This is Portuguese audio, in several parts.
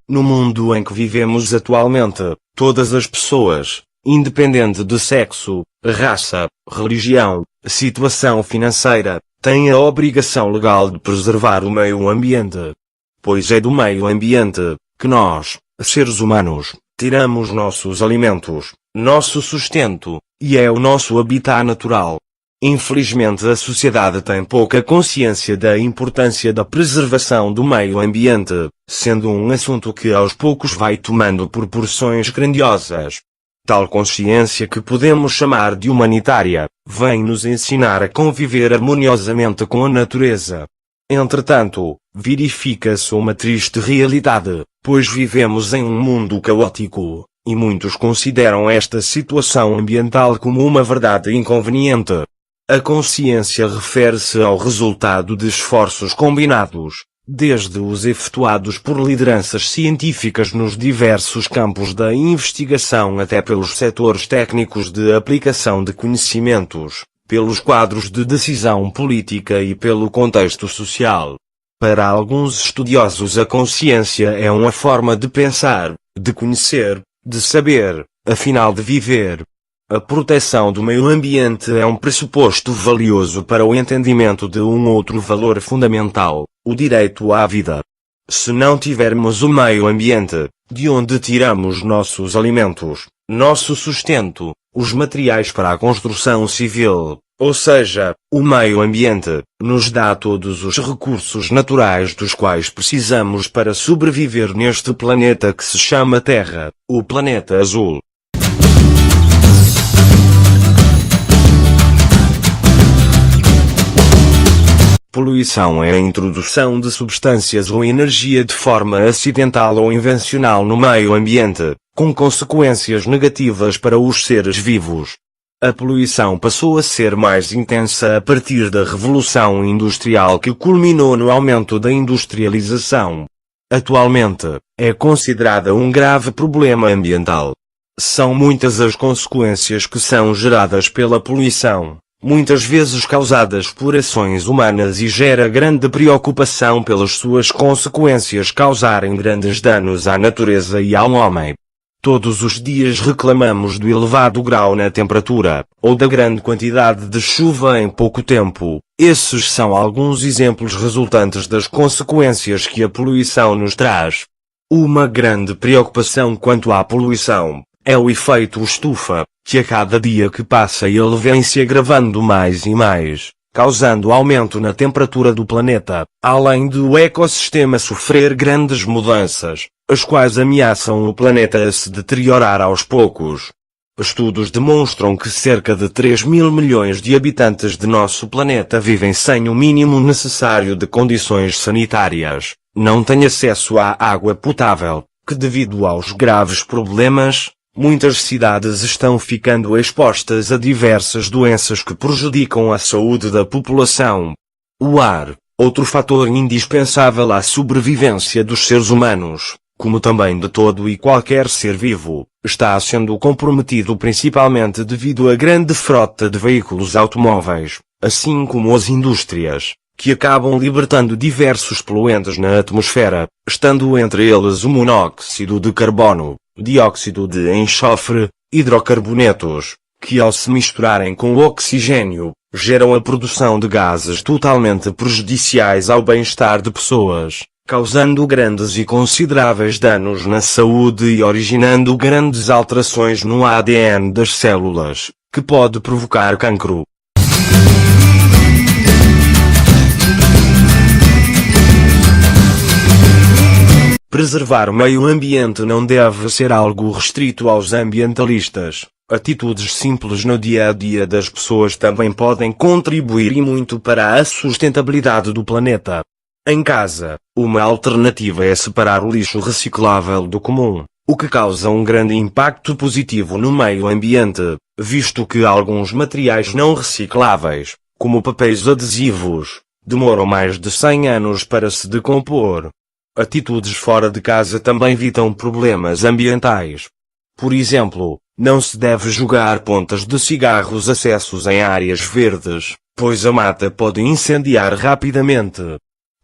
No mundo em que vivemos atualmente, todas as pessoas, independente de sexo, raça, religião, situação financeira, têm a obrigação legal de preservar o meio ambiente. Pois é do meio ambiente que nós, seres humanos, tiramos nossos alimentos, nosso sustento, e é o nosso habitat natural. Infelizmente a sociedade tem pouca consciência da importância da preservação do meio ambiente, sendo um assunto que aos poucos vai tomando proporções grandiosas. Tal consciência, que podemos chamar de humanitária, vem nos ensinar a conviver harmoniosamente com a natureza. Entretanto, verifica-se uma triste realidade, pois vivemos em um mundo caótico, e muitos consideram esta situação ambiental como uma verdade inconveniente. A consciência refere-se ao resultado de esforços combinados, desde os efetuados por lideranças científicas nos diversos campos da investigação até pelos setores técnicos de aplicação de conhecimentos, pelos quadros de decisão política e pelo contexto social. Para alguns estudiosos, a consciência é uma forma de pensar, de conhecer, de saber, afinal de viver. A proteção do meio ambiente é um pressuposto valioso para o entendimento de um outro valor fundamental, o direito à vida. Se não tivermos o meio ambiente, de onde tiramos nossos alimentos, nosso sustento, os materiais para a construção civil, ou seja, o meio ambiente, nos dá todos os recursos naturais dos quais precisamos para sobreviver neste planeta que se chama Terra, o planeta azul. Poluição é a introdução de substâncias ou energia de forma acidental ou invencional no meio ambiente, com consequências negativas para os seres vivos. A poluição passou a ser mais intensa a partir da Revolução Industrial, que culminou no aumento da industrialização. Atualmente, é considerada um grave problema ambiental. São muitas as consequências que são geradas pela poluição, muitas vezes causadas por ações humanas, e gera grande preocupação pelas suas consequências causarem grandes danos à natureza e ao homem. Todos os dias reclamamos do elevado grau na temperatura, ou da grande quantidade de chuva em pouco tempo. Esses são alguns exemplos resultantes das consequências que a poluição nos traz. Uma grande preocupação quanto à poluição é o efeito estufa, que a cada dia que passa ele vem se agravando mais e mais, causando aumento na temperatura do planeta, além do ecossistema sofrer grandes mudanças, as quais ameaçam o planeta a se deteriorar aos poucos. Estudos demonstram que cerca de 3.000 milhões de habitantes de nosso planeta vivem sem o mínimo necessário de condições sanitárias, não têm acesso à água potável, que devido aos graves problemas, muitas cidades estão ficando expostas a diversas doenças que prejudicam a saúde da população. O ar, outro fator indispensável à sobrevivência dos seres humanos, como também de todo e qualquer ser vivo, está sendo comprometido principalmente devido à grande frota de veículos automóveis, assim como as indústrias, que acabam libertando diversos poluentes na atmosfera, estando entre eles o monóxido de carbono, dióxido de enxofre, hidrocarbonetos, que ao se misturarem com o oxigênio, geram a produção de gases totalmente prejudiciais ao bem-estar de pessoas, causando grandes e consideráveis danos na saúde e originando grandes alterações no ADN das células, que pode provocar cancro. Preservar o meio ambiente não deve ser algo restrito aos ambientalistas. Atitudes simples no dia a dia das pessoas também podem contribuir e muito para a sustentabilidade do planeta. Em casa, uma alternativa é separar o lixo reciclável do comum, o que causa um grande impacto positivo no meio ambiente, visto que alguns materiais não recicláveis, como papéis adesivos, demoram mais de 100 anos para se decompor. Atitudes fora de casa também evitam problemas ambientais. Por exemplo, não se deve jogar pontas de cigarros acessos em áreas verdes, pois a mata pode incendiar rapidamente.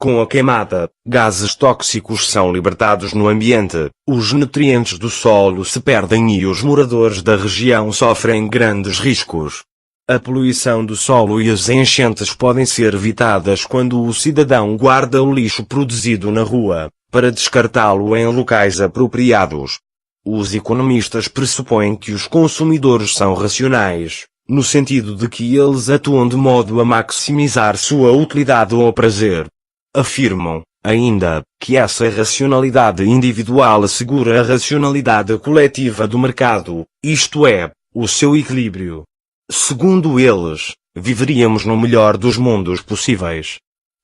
Com a queimada, gases tóxicos são libertados no ambiente, os nutrientes do solo se perdem e os moradores da região sofrem grandes riscos. A poluição do solo e as enchentes podem ser evitadas quando o cidadão guarda o lixo produzido na rua, para descartá-lo em locais apropriados. Os economistas pressupõem que os consumidores são racionais, no sentido de que eles atuam de modo a maximizar sua utilidade ou prazer. Afirmam, ainda, que essa racionalidade individual assegura a racionalidade coletiva do mercado, isto é, o seu equilíbrio. Segundo eles, viveríamos no melhor dos mundos possíveis.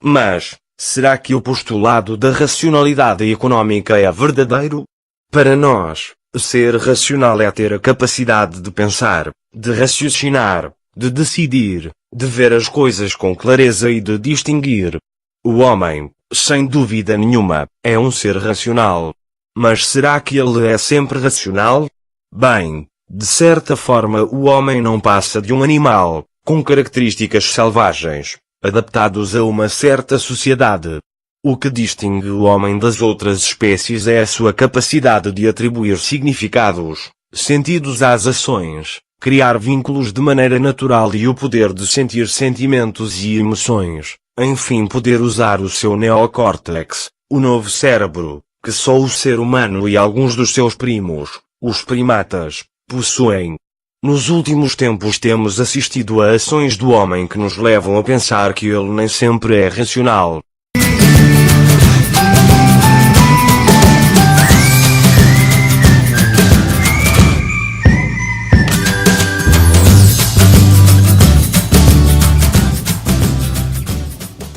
Mas, será que o postulado da racionalidade econômica é verdadeiro? Para nós, ser racional é ter a capacidade de pensar, de raciocinar, de decidir, de ver as coisas com clareza e de distinguir. O homem, sem dúvida nenhuma, é um ser racional. Mas será que ele é sempre racional? Bem, de certa forma o homem não passa de um animal, com características selvagens, adaptados a uma certa sociedade. O que distingue o homem das outras espécies é a sua capacidade de atribuir significados, sentidos às ações, criar vínculos de maneira natural e o poder de sentir sentimentos e emoções, enfim poder usar o seu neocórtex, o novo cérebro, que só o ser humano e alguns dos seus primos, os primatas, possuem. Nos últimos tempos temos assistido a ações do homem que nos levam a pensar que ele nem sempre é racional.